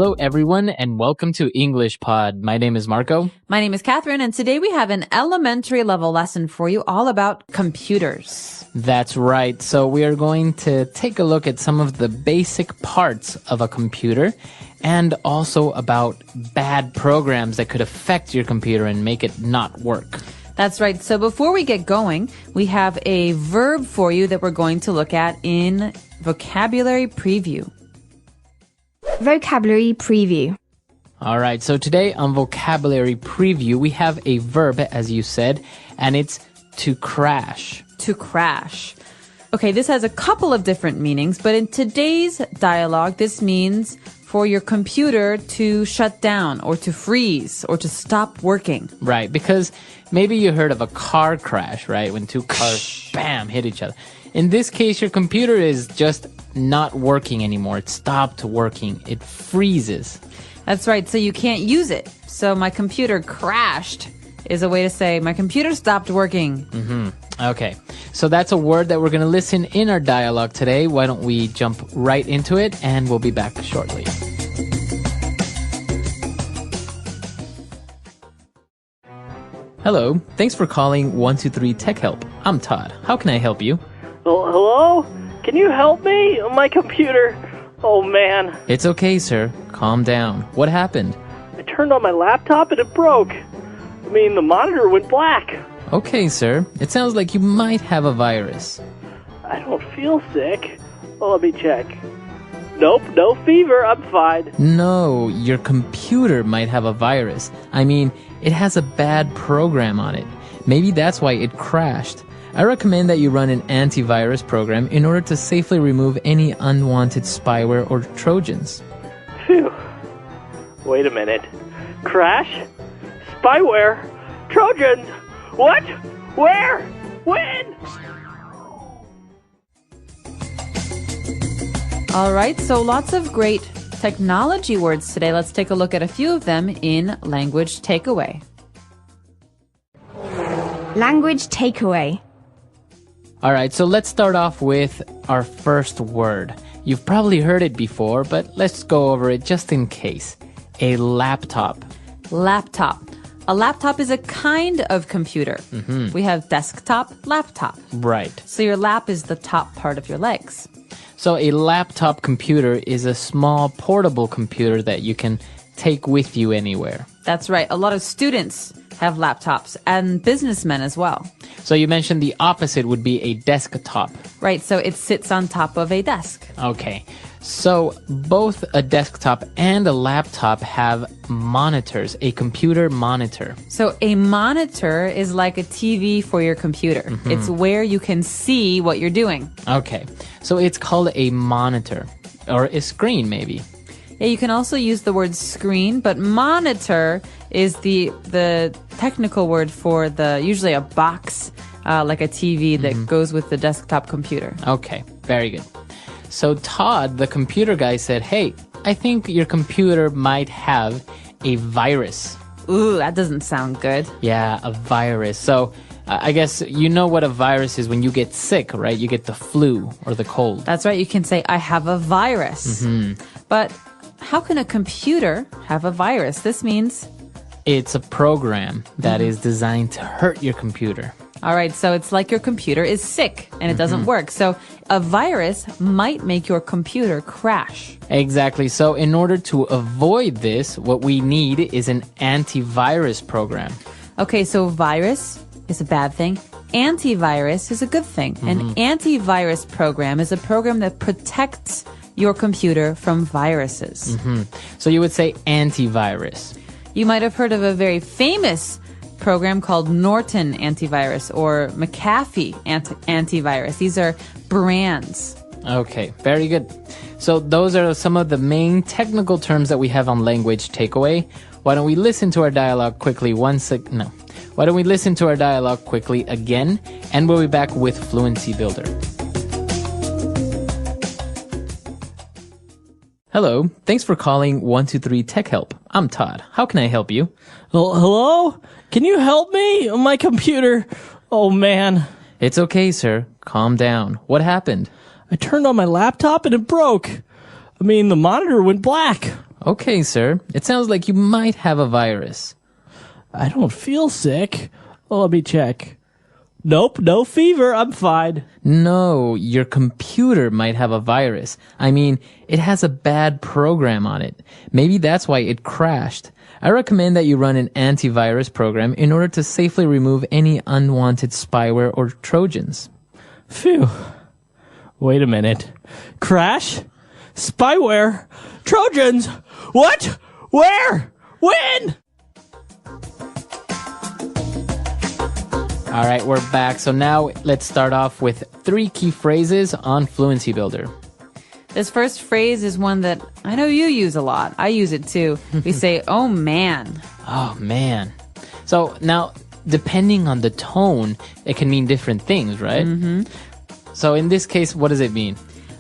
Hello, everyone, and welcome to English Pod. My name is Marco. My name is Catherine, and today we have an elementary level lesson for you all about computers. That's right. So we are going to take a look at some of the basic parts of a computer and also about bad programs that could affect your computer and make it not work. That's right. So before we get going, we have a verb for you that we're going to look at in vocabulary preview. Vocabulary preview. All right, so today on vocabulary preview, we have a verb, as you said, and it's to crash. To crash. Okay, this has a couple of different meanings, but in today's dialogue, this means for your computer to shut down or to freeze or to stop working. Right, because maybe you heard of a car crash, right? When two cars, bam, hit each other. In this case, your computer is just not working anymore. It stopped working. It freezes. That's right. So you can't use it. So my computer crashed is a way to say my computer stopped working. Okay. So that's a word that we're going to listen in our dialogue today. Why don't we jump right into it, and we'll be back shortly. Hello. Thanks for calling 123 Tech Help. I'm Todd. How can I help you? Hello? Can you help me? My computer. Oh, man. It's okay, sir. Calm down. What happened? I turned on my laptop and it broke. The monitor went black. Okay, sir. It sounds like you might have a virus. I don't feel sick. Well, let me check. Nope, no fever. I'm fine. No, your computer might have a virus. It has a bad program on it. Maybe that's why it crashed. I recommend that you run an antivirus program in order to safely remove any unwanted spyware or Trojans. Phew. Wait a minute. Crash? Spyware? Trojans? What? Where? When? All right, so lots of great technology words today. Let's take a look at a few of them in Language Takeaway. Language takeaway. All right, so let's start off with our first word. You've probably heard it before, but let's go over it just in case. A laptop. Laptop. A laptop is a kind of computer. We have desktop, laptop. Right. So your lap is the top part of your legs. So a laptop computer is a small portable computer that you can take with you anywhere. That's right. A lot of students have laptops and businessmen as well. So you mentioned the opposite would be a desktop. Right, so it sits on top of a desk. Okay. So both a desktop and a laptop have monitors, a computer monitor. So a monitor is like a TV for your computer. It's where you can see what you're doing. Okay. So it's called a monitor, or a screen maybe. Yeah, you can also use the word screen, but monitor is the technical word for usually a box, like a TV that goes with the desktop computer. Okay, very good. So Todd, the computer guy, said, hey, I think your computer might have a virus. Ooh, that doesn't sound good. Yeah, a virus. So I guess you know what a virus is when you get sick, right? You get the flu or the cold. That's right. You can say, I have a virus. But how can a computer have a virus? This means it's a program that is designed to hurt your computer. All right, so it's like your computer is sick and it doesn't work. So a virus might make your computer crash. Exactly. So in order to avoid this, what we need is an antivirus program. Okay, so virus is a bad thing. Antivirus is a good thing. An antivirus program is a program that protects your computer from viruses. So you would say antivirus. You might have heard of a very famous program called Norton Antivirus or McAfee Antivirus. These are brands. Okay, very good. So those are some of the main technical terms that we have on Language Takeaway. Why don't we listen to our dialogue quickly Why don't we listen to our dialogue quickly again, and we'll be back with Fluency Builder. Hello, thanks for calling 123 Tech Help. I'm Todd. How can I help you? Hello? Can you help me? My computer. Oh, man. It's okay, sir. Calm down. What happened? I turned on my laptop and it broke. The monitor went black. Okay, sir. It sounds like you might have a virus. I don't feel sick. Well, let me check. Nope, no fever. I'm fine. No, your computer might have a virus. I mean, it has a bad program on it. Maybe that's why it crashed. I recommend that you run an antivirus program in order to safely remove any unwanted spyware or Trojans. Phew. Wait a minute. Crash? Spyware? Trojans? What? Where? When? All right, we're back. So now let's start off with 3 key phrases on Fluency Builder. This first phrase is one that I know you use a lot. I use it too. We say, oh man. Oh, man. So now, depending on the tone, it can mean different things, right? Mm-hmm. So in this case, what does it mean?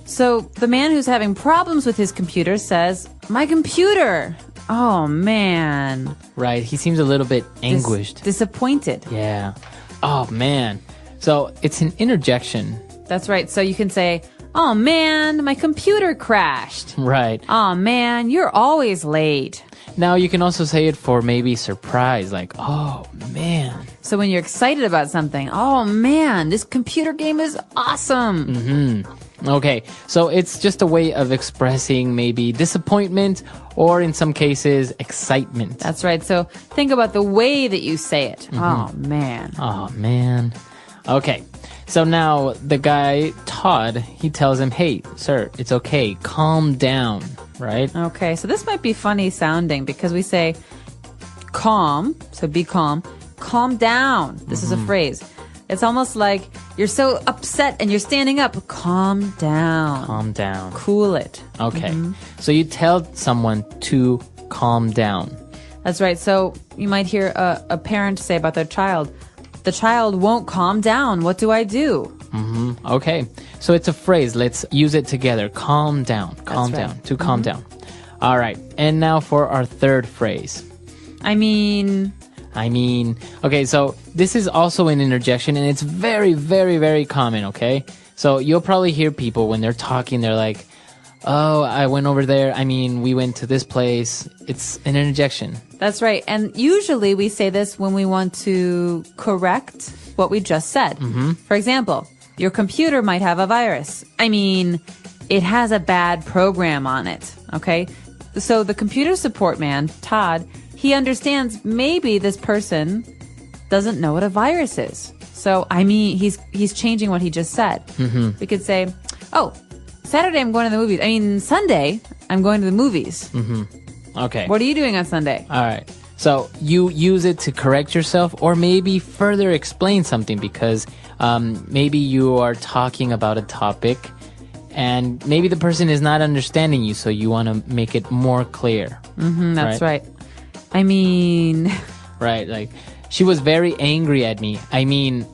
So the man who's having problems with his computer says, my computer. Oh man. Right, he seems a little bit anguished. Disappointed. Yeah. Oh, man. So it's an interjection. That's right. So you can say, oh man, my computer crashed. Right. Oh man, you're always late. Now you can also say it for maybe surprise, like, oh man. So when you're excited about something, oh man, this computer game is awesome. Mm-hmm. Okay, so it's just a way of expressing maybe disappointment or in some cases excitement. That's right. So think about the way that you say it. Mm-hmm. Oh man. Oh man. Okay, so now the guy, Todd, he tells him, hey, sir, it's okay, calm down, right? Okay, so this might be funny sounding because we say calm, so be calm, calm down. This is a phrase. It's almost like you're so upset and you're standing up. Calm down. Calm down. Cool it. Okay, so you tell someone to calm down. That's right. So you might hear a parent say about their child, the child won't calm down. What do I do? Okay, so it's a phrase. Let's use it together. Calm down. Calm That's right. down. To calm down. All right, and now for our third phrase. I mean, okay, so this is also an interjection, and it's very, very, very common, okay? So you'll probably hear people when they're talking, they're like, oh, I went over there. We went to this place. It's an interjection. that's right. And usually we say this when we want to correct what we just said. For example, your computer might have a virus. It has a bad program on it, okay? So the computer support man, Todd, he understands maybe this person doesn't know what a virus is. So, he's changing what he just said. We could say, oh, Saturday I'm going to the movies. Sunday I'm going to the movies. Okay. What are you doing on Sunday? All right. So you use it to correct yourself or maybe further explain something because maybe you are talking about a topic and maybe the person is not understanding you, so you want to make it more clear. That's right. Right, like, she was very angry at me.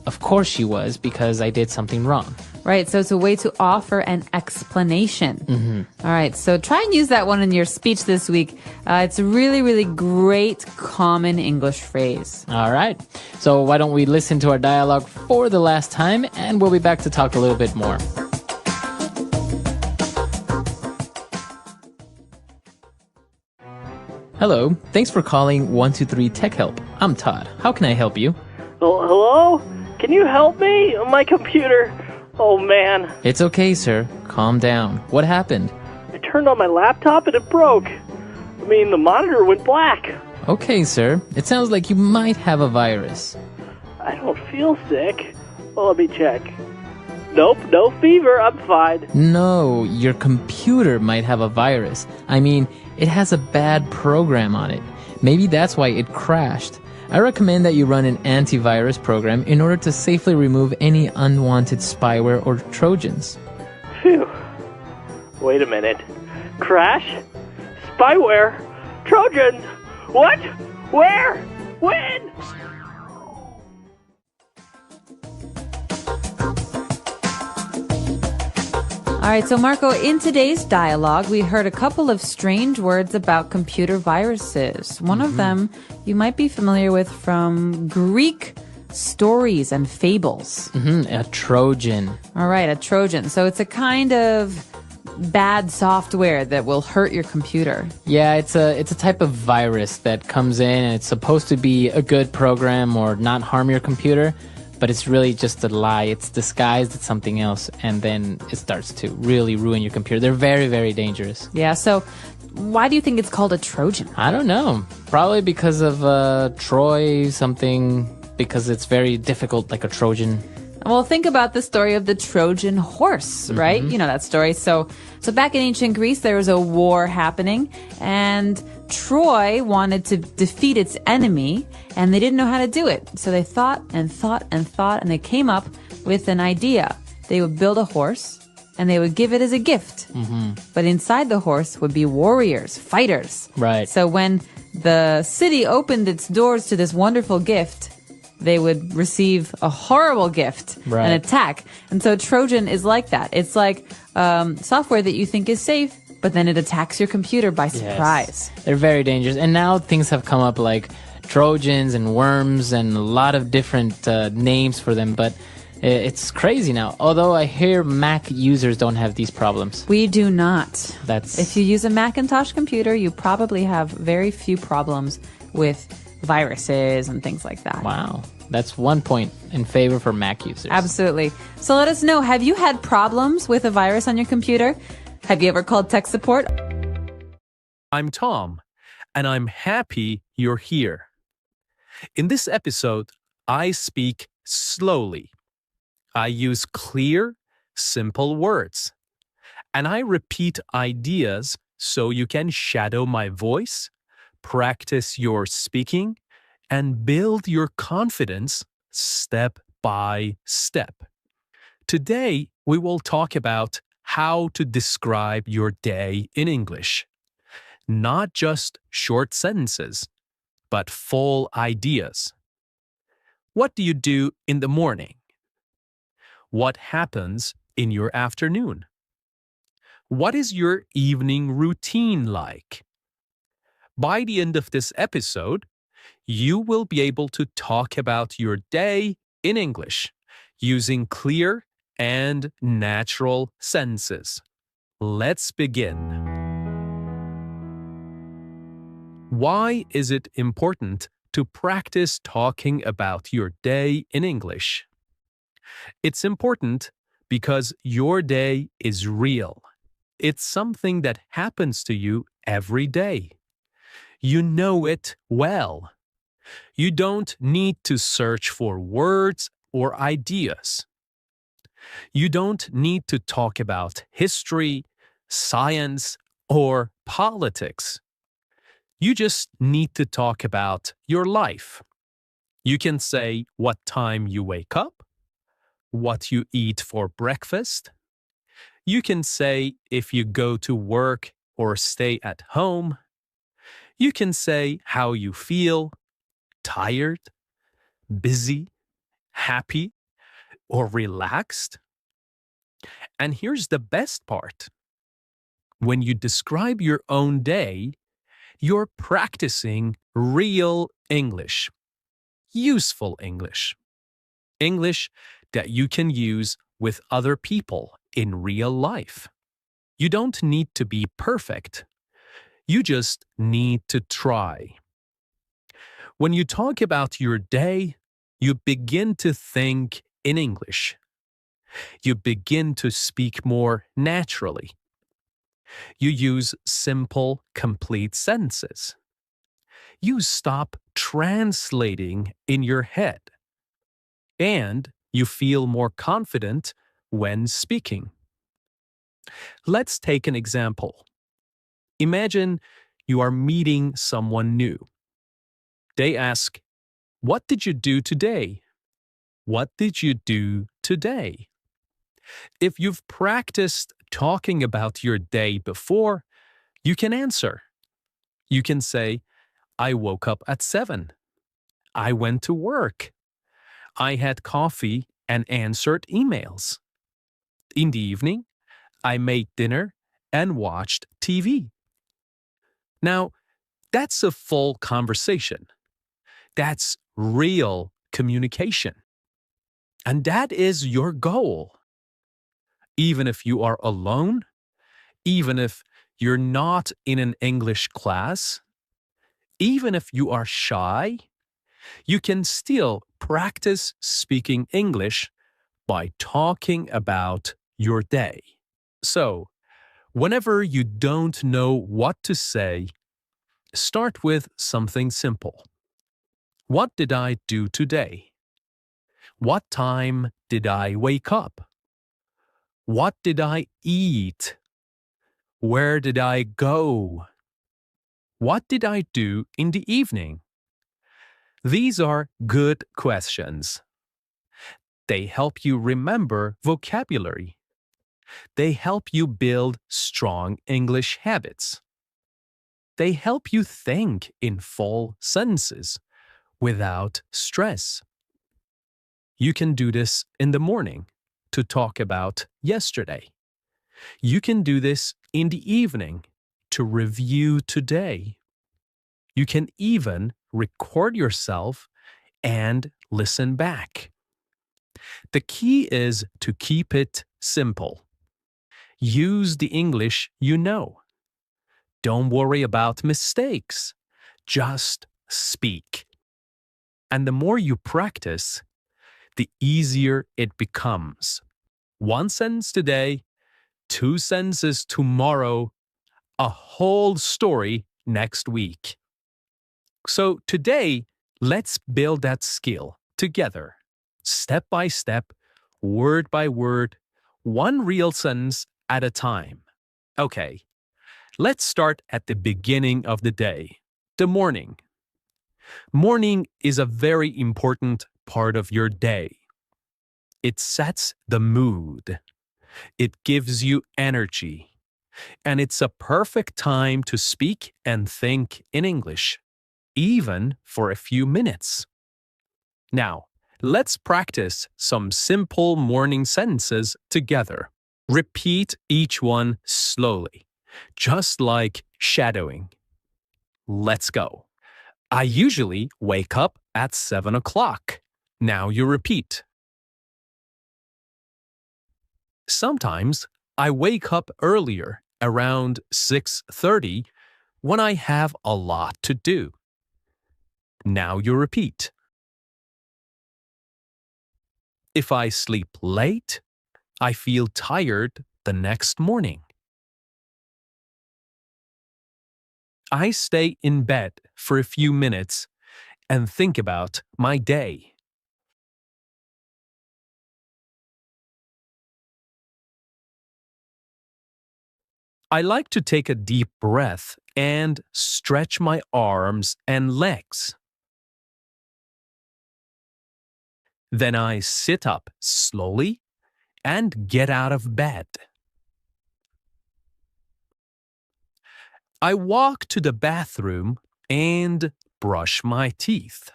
Of course she was, because I did something wrong. Right, so it's a way to offer an explanation. All right, so try and use that one in your speech this week. It's a really, really great common English phrase. All right, so why don't we listen to our dialogue for the last time, and we'll be back to talk a little bit more. Hello, thanks for calling 123 Tech Help. I'm Todd. How can I help you? Hello? Can you help me? My computer. Oh, man. It's okay, sir. Calm down. What happened? I turned on my laptop and it broke. The monitor went black. Okay, sir. It sounds like you might have a virus. I don't feel sick. Well, let me check. Nope, no fever. I'm fine. No, your computer might have a virus. It has a bad program on it. Maybe that's why it crashed. I recommend that you run an antivirus program in order to safely remove any unwanted spyware or Trojans. Phew. Wait a minute. Crash? Spyware? Trojans? What? Where? When? All right, so Marco, in today's dialogue, we heard a couple of strange words about computer viruses. One of them you might be familiar with from Greek stories and fables. A Trojan. All right, a Trojan. So it's a kind of bad software that will hurt your computer. Yeah, it's a type of virus that comes in and it's supposed to be a good program or not harm your computer, but it's really just a lie. It's disguised as something else, and then it starts to really ruin your computer. They're very, very dangerous. Yeah, so why do you think it's called a Trojan? I don't know. Probably because of Troy something, because it's very difficult, like a Trojan. Well, think about the story of the Trojan horse, right? You know that story. So back in ancient Greece, there was a war happening, and Troy wanted to defeat its enemy, and they didn't know how to do it. So they thought and thought and thought, and they came up with an idea. They would build a horse, and they would give it as a gift. But inside the horse would be warriors, fighters. Right. So when the city opened its doors to this wonderful gift, they would receive a horrible gift, Right. an attack. And so Trojan is like that. It's like software that you think is safe, but then it attacks your computer by surprise. Yes. They're very dangerous. And now things have come up like Trojans and worms and a lot of different names for them, but it's crazy now. Although I hear Mac users don't have these problems. We do not. That's If you use a Macintosh computer, you probably have very few problems with viruses and things like that. wow. That's 1 point in favor for Mac users. Absolutely. So let us know, have you had problems with a virus on your computer? Have you ever called tech support? I'm Tom, and I'm happy you're here. In this episode, I speak slowly. I use clear, simple words. And I repeat ideas so you can shadow my voice, practice your speaking, and build your confidence step by step. Today, we will talk about how to describe your day in English. Not just short sentences, but full ideas. What do you do in the morning? What happens in your afternoon? What is your evening routine like? By the end of this episode, you will be able to talk about your day in English using clear and natural sentences. Let's begin. Why is it important to practice talking about your day in English? It's important because your day is real. It's something that happens to you every day. You know it well. You don't need to search for words or ideas. You don't need to talk about history, science, or politics. You just need to talk about your life. You can say what time you wake up, what you eat for breakfast. You can say if you go to work or stay at home. You can say how you feel, tired, busy, happy, or relaxed. And here's the best part. When you describe your own day, you're practicing real English, useful English, English that you can use with other people in real life. You don't need to be perfect. You just need to try. When you talk about your day, you begin to think in English. You begin to speak more naturally. You use simple, complete sentences. You stop translating in your head. And you feel more confident when speaking. Let's take an example. Imagine you are meeting someone new. They ask, "What did you do today?" What did you do today? If you've practiced talking about your day before, you can answer. You can say, "I woke up at 7. I went to work. I had coffee and answered emails. In the evening, I made dinner and watched TV." Now, that's a full conversation. That's real communication. And that is your goal. Even if you are alone, even if you're not in an English class, even if you are shy, you can still practice speaking English by talking about your day. So, whenever you don't know what to say, start with something simple. What did I do today? What time did I wake up? What did I eat? Where did I go? What did I do in the evening? These are good questions. They help you remember vocabulary. They help you build strong English habits. They help you think in full sentences without stress. You can do this in the morning to talk about yesterday. You can do this in the evening to review today. You can even record yourself and listen back. The key is to keep it simple. Use the English you know. Don't worry about mistakes. Just speak. And the more you practice, the easier it becomes. 1 sentence today, 2 sentences tomorrow, a whole story next week. So today, let's build that skill together, step by step, word by word, one real sentence at a time. Okay, let's start at the beginning of the day, the morning. Morning is a very important part of your day. It sets the mood. It gives you energy. And it's a perfect time to speak and think in English, even for a few minutes. Now, let's practice some simple morning sentences together. Repeat each one slowly, just like shadowing. Let's go. I usually wake up at 7 o'clock. Now you repeat. Sometimes I wake up earlier, around 6:30, when I have a lot to do. Now you repeat. If I sleep late, I feel tired the next morning. I stay in bed for a few minutes and think about my day. I like to take a deep breath and stretch my arms and legs. Then I sit up slowly and get out of bed. I walk to the bathroom and brush my teeth.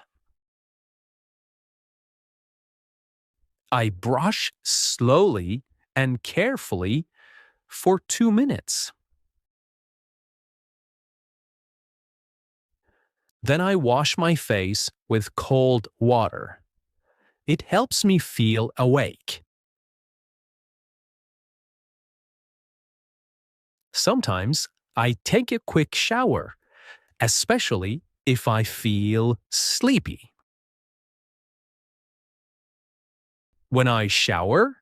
I brush slowly and carefully for 2 minutes. Then I wash my face with cold water. It helps me feel awake. Sometimes I take a quick shower, especially if I feel sleepy. When I shower,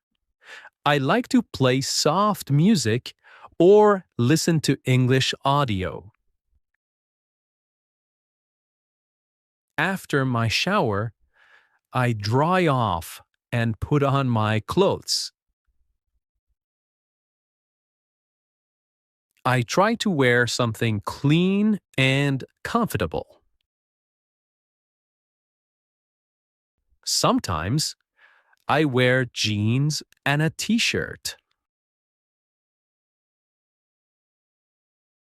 I like to play soft music or listen to English audio. After my shower, I dry off and put on my clothes. I try to wear something clean and comfortable. Sometimes I wear jeans and a t-shirt.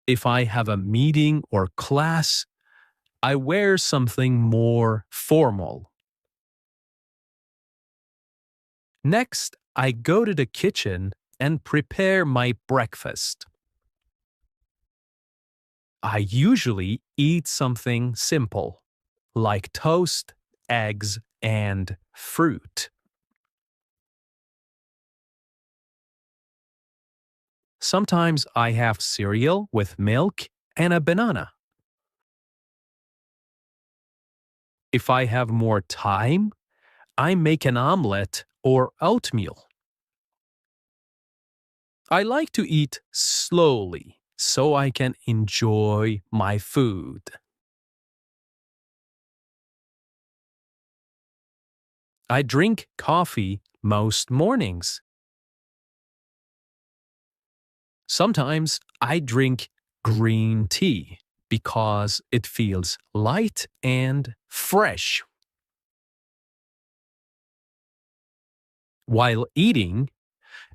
If I have a meeting or class, I wear something more formal. Next, I go to the kitchen and prepare my breakfast. I usually eat something simple, like toast, eggs, and fruit. Sometimes I have cereal with milk and a banana. If I have more time, I make an omelette or oatmeal. I like to eat slowly so I can enjoy my food. I drink coffee most mornings. Sometimes I drink green tea because it feels light and fresh. While eating,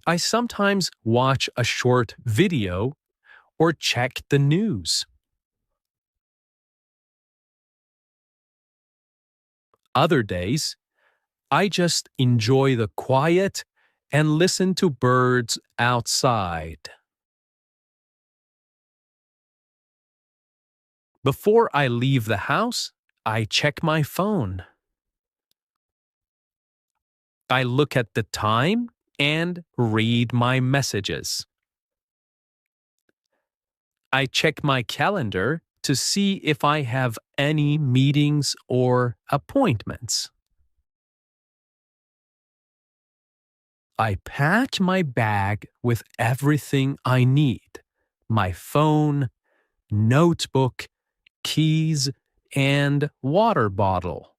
I sometimes watch a short video or check the news. Other days, I just enjoy the quiet and listen to birds outside. Before I leave the house, I check my phone. I look at the time and read my messages. I check my calendar to see if I have any meetings or appointments. I pack my bag with everything I need: my phone, notebook, keys, and water bottle.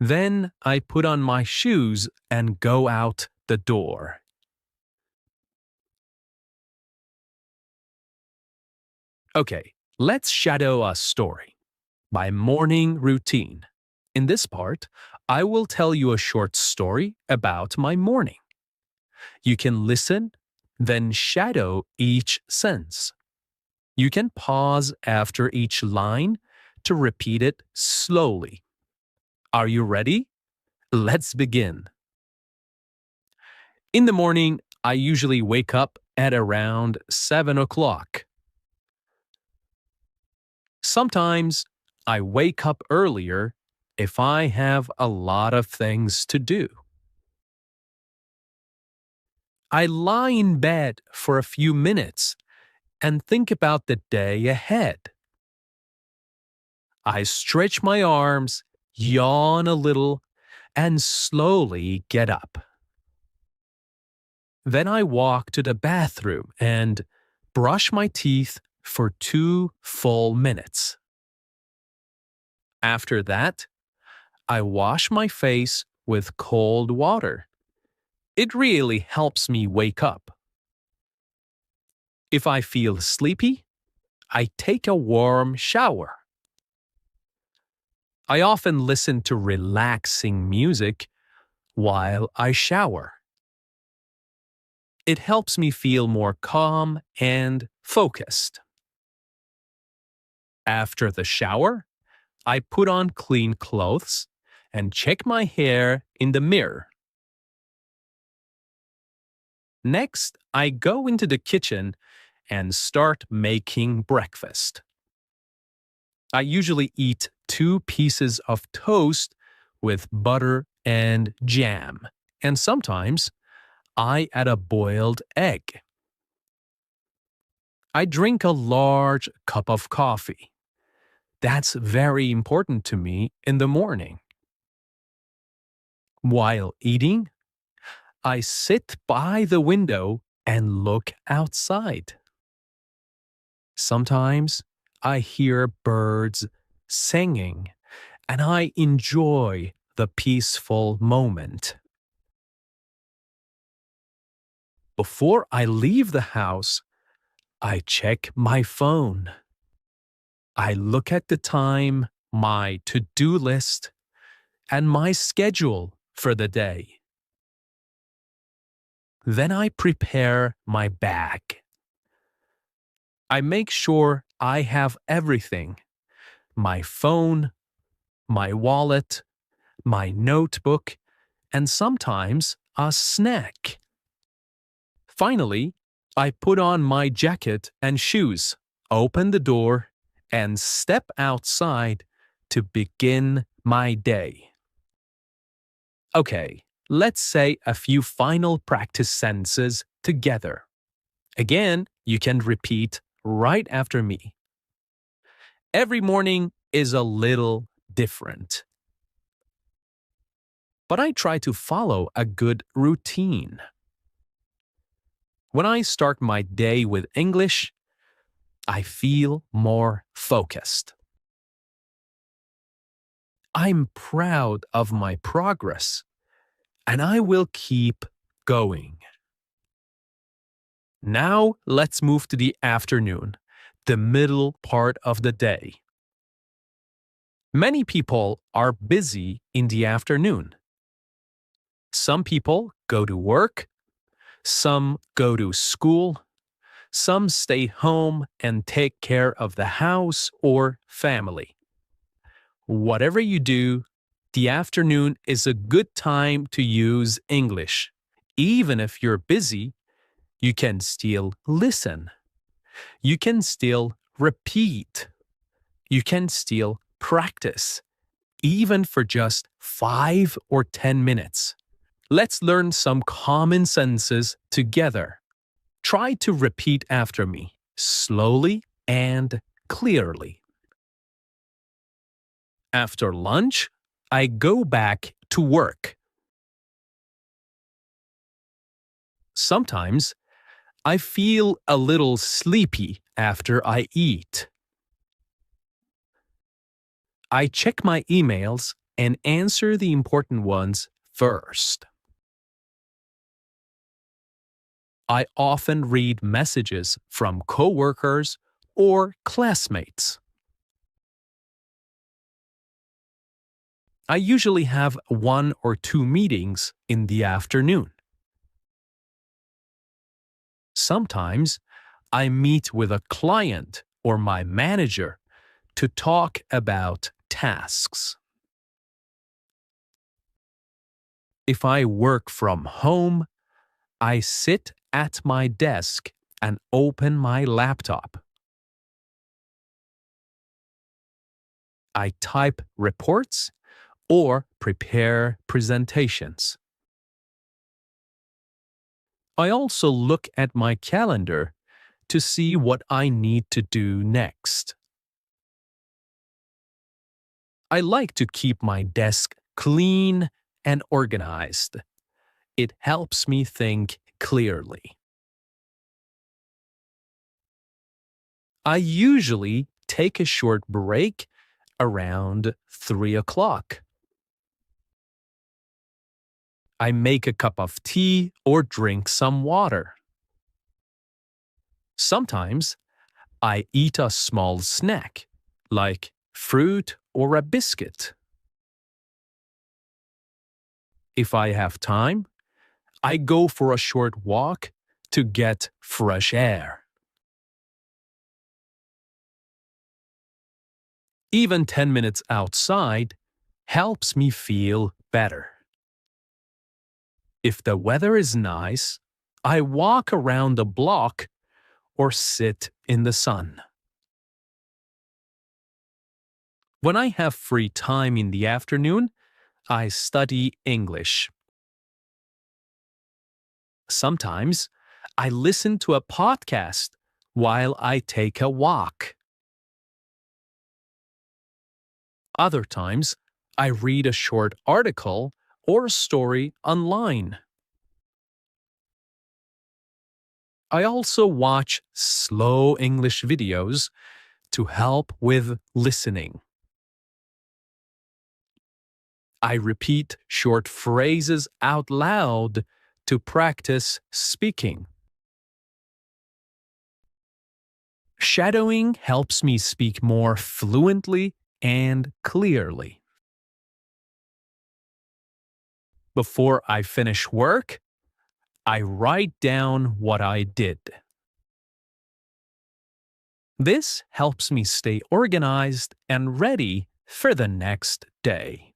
Then I put on my shoes and go out the door. Okay, let's shadow a story. My morning routine. In this part, I will tell you a short story about my morning. You can listen, then shadow each sentence. You can pause after each line to repeat it slowly. Are you ready? Let's begin. In the morning, I usually wake up at around 7 o'clock. Sometimes I wake up earlier if I have a lot of things to do. I lie in bed for a few minutes and think about the day ahead. I stretch my arms, yawn a little, and slowly get up. Then I walk to the bathroom and brush my teeth for 2 full minutes. After that, I wash my face with cold water. It really helps me wake up. If I feel sleepy, I take a warm shower. I often listen to relaxing music while I shower. It helps me feel more calm and focused. After the shower, I put on clean clothes and check my hair in the mirror. Next, I go into the kitchen and start making breakfast. I usually eat 2 pieces of toast with butter and jam, and sometimes I add a boiled egg. I drink a large cup of coffee. That's very important to me in the morning. While eating, I sit by the window and look outside. Sometimes I hear birds singing, and I enjoy the peaceful moment. Before I leave the house, I check my phone. I look at the time, my to-do list, and my schedule for the day. Then I prepare my bag. I make sure I have everything: my phone, my wallet, my notebook, and sometimes a snack. Finally, I put on my jacket and shoes, open the door, and step outside to begin my day. Okay, let's say a few final practice sentences together. Again, you can repeat right after me. Every morning is a little different, but I try to follow a good routine. When I start my day with English, I feel more focused. I'm proud of my progress, and I will keep going. Now let's move to the afternoon, the middle part of the day. Many people are busy in the afternoon. Some people go to work, some go to school, some stay home and take care of the house or family. Whatever you do, the afternoon is a good time to use English. Even if you're busy, you can still listen. You can still repeat. You can still practice, even for just 5 or 10 minutes. Let's learn some common sentences together. Try to repeat after me, slowly and clearly. After lunch, I go back to work. Sometimes, I feel a little sleepy after I eat. I check my emails and answer the important ones first. I often read messages from coworkers or classmates. I usually have 1 or 2 meetings in the afternoon. Sometimes I meet with a client or my manager to talk about tasks. If I work from home, I sit at my desk and open my laptop. I type reports or prepare presentations. I also look at my calendar to see what I need to do next. I like to keep my desk clean and organized. It helps me think clearly. I usually take a short break around 3 o'clock. I make a cup of tea or drink some water. Sometimes I eat a small snack, like fruit or a biscuit. If I have time, I go for a short walk to get fresh air. Even 10 minutes outside helps me feel better. If the weather is nice, I walk around the block or sit in the sun. When I have free time in the afternoon, I study English. Sometimes I listen to a podcast while I take a walk. Other times, I read a short article or a story online. I also watch slow English videos to help with listening. I repeat short phrases out loud to practice speaking. Shadowing helps me speak more fluently and clearly. Before I finish work, I write down what I did. This helps me stay organized and ready for the next day.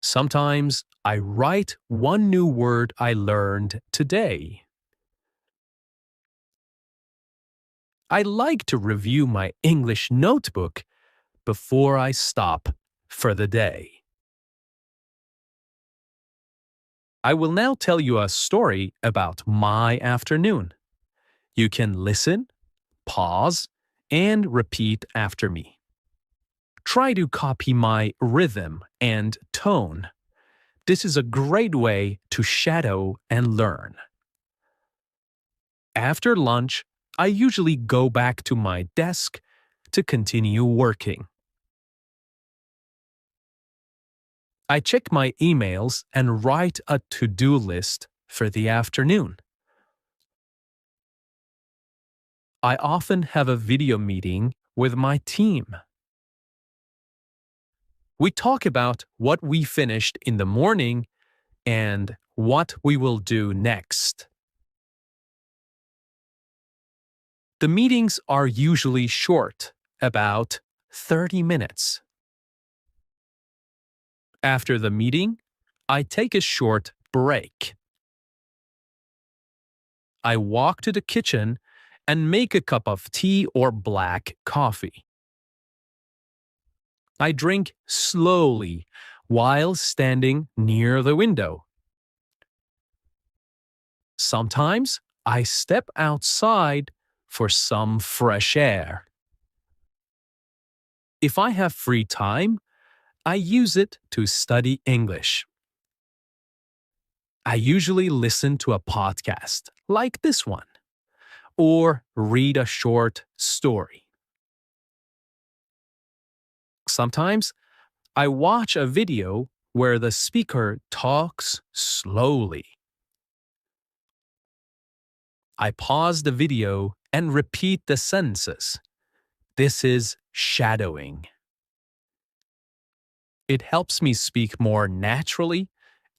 Sometimes I write one new word I learned today. I like to review my English notebook before I stop for the day. I will now tell you a story about my afternoon. You can listen, pause, and repeat after me. Try to copy my rhythm and tone. This is a great way to shadow and learn. After lunch, I usually go back to my desk to continue working. I check my emails and write a to-do list for the afternoon. I often have a video meeting with my team. We talk about what we finished in the morning and what we will do next. The meetings are usually short, about 30 minutes. After the meeting, I take a short break. I walk to the kitchen and make a cup of tea or black coffee. I drink slowly while standing near the window. Sometimes I step outside for some fresh air. If I have free time, I use it to study English. I usually listen to a podcast like this one, or read a short story. Sometimes I watch a video where the speaker talks slowly. I pause the video and repeat the sentences. This is shadowing. It helps me speak more naturally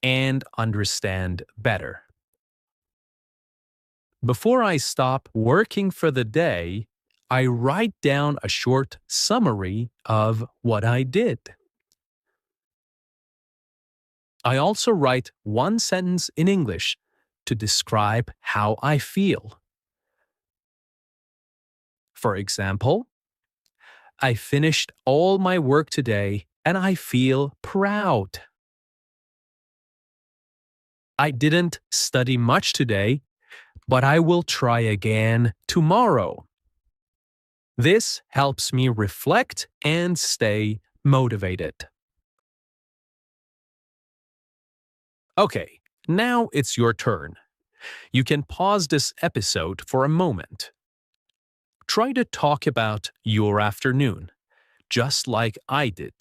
and understand better. Before I stop working for the day, I write down a short summary of what I did. I also write one sentence in English to describe how I feel. For example, I finished all my work today and I feel proud. I didn't study much today, but I will try again tomorrow. This helps me reflect and stay motivated. Okay, now it's your turn. You can pause this episode for a moment. Try to talk about your afternoon, just like I did.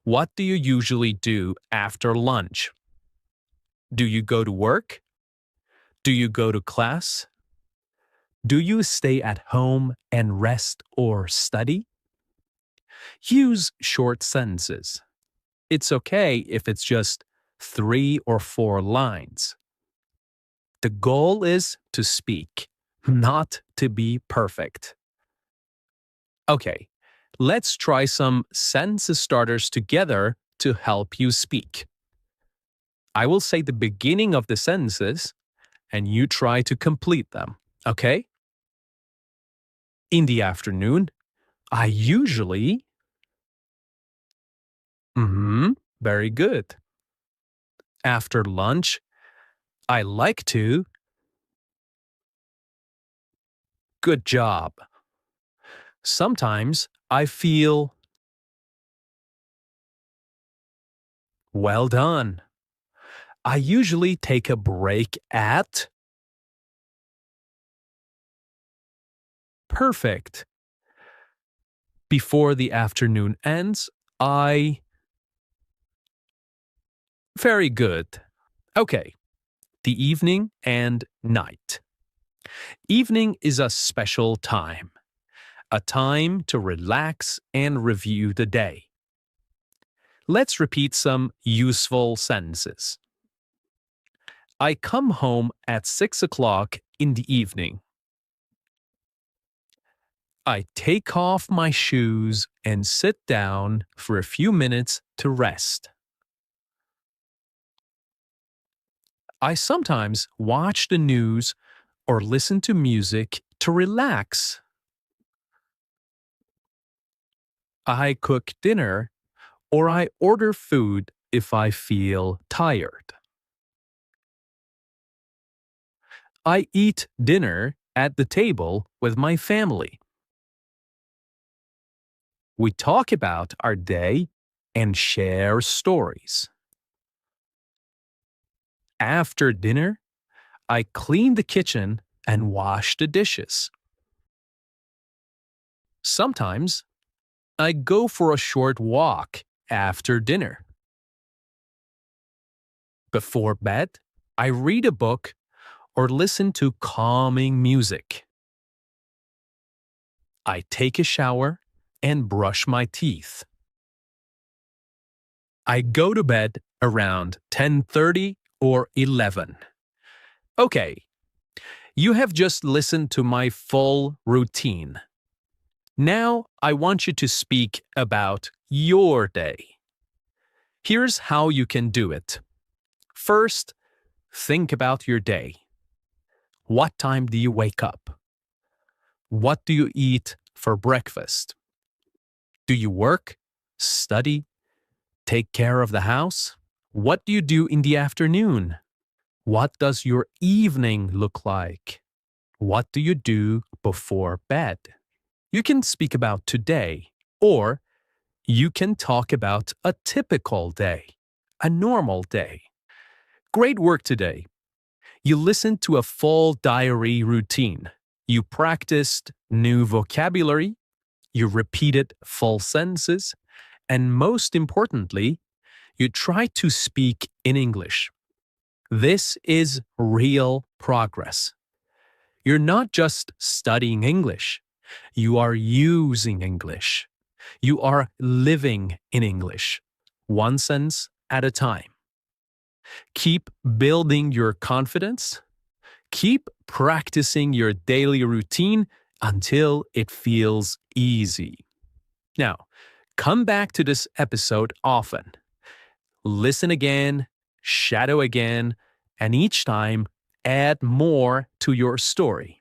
What do you usually do after lunch? Do you go to work? Do you go to class? Do you stay at home and rest or study? Use short sentences. It's okay if it's just 3 or 4 lines. The goal is to speak, not to be perfect. Okay, let's try some sentence starters together to help you speak. I will say the beginning of the sentences, and you try to complete them, okay? In the afternoon, I usually... very good. After lunch, I like to... Good job. Sometimes I feel... Well done. I usually take a break at... Perfect. Before the afternoon ends, I... Very good. Okay. The evening and night. Evening is a special time. A time to relax and review the day. Let's repeat some useful sentences. I come home at 6 o'clock in the evening. I take off my shoes and sit down for a few minutes to rest. I sometimes watch the news or listen to music to relax. I cook dinner or I order food if I feel tired. I eat dinner at the table with my family. We talk about our day and share stories. After dinner, I clean the kitchen and wash the dishes. Sometimes, I go for a short walk after dinner. Before bed, I read a book or listen to calming music. I take a shower and brush my teeth. I go to bed around 10:30 or 11. Okay, you have just listened to my full routine. Now I want you to speak about your day. Here's how you can do it. First, think about your day. What time do you wake up? What do you eat for breakfast? Do you work, study, take care of the house? What do you do in the afternoon? What does your evening look like? What do you do before bed? You can speak about today, or you can talk about a typical day, a normal day. Great work today. You listened to a full diary routine. You practiced new vocabulary. You repeated full sentences. And most importantly, you tried to speak in English. This is real progress. You're not just studying English. You are using English. You are living in English, one sentence at a time. Keep building your confidence. Keep practicing your daily routine until it feels easy. Now, come back to this episode often. Listen again, shadow again, and each time add more to your story.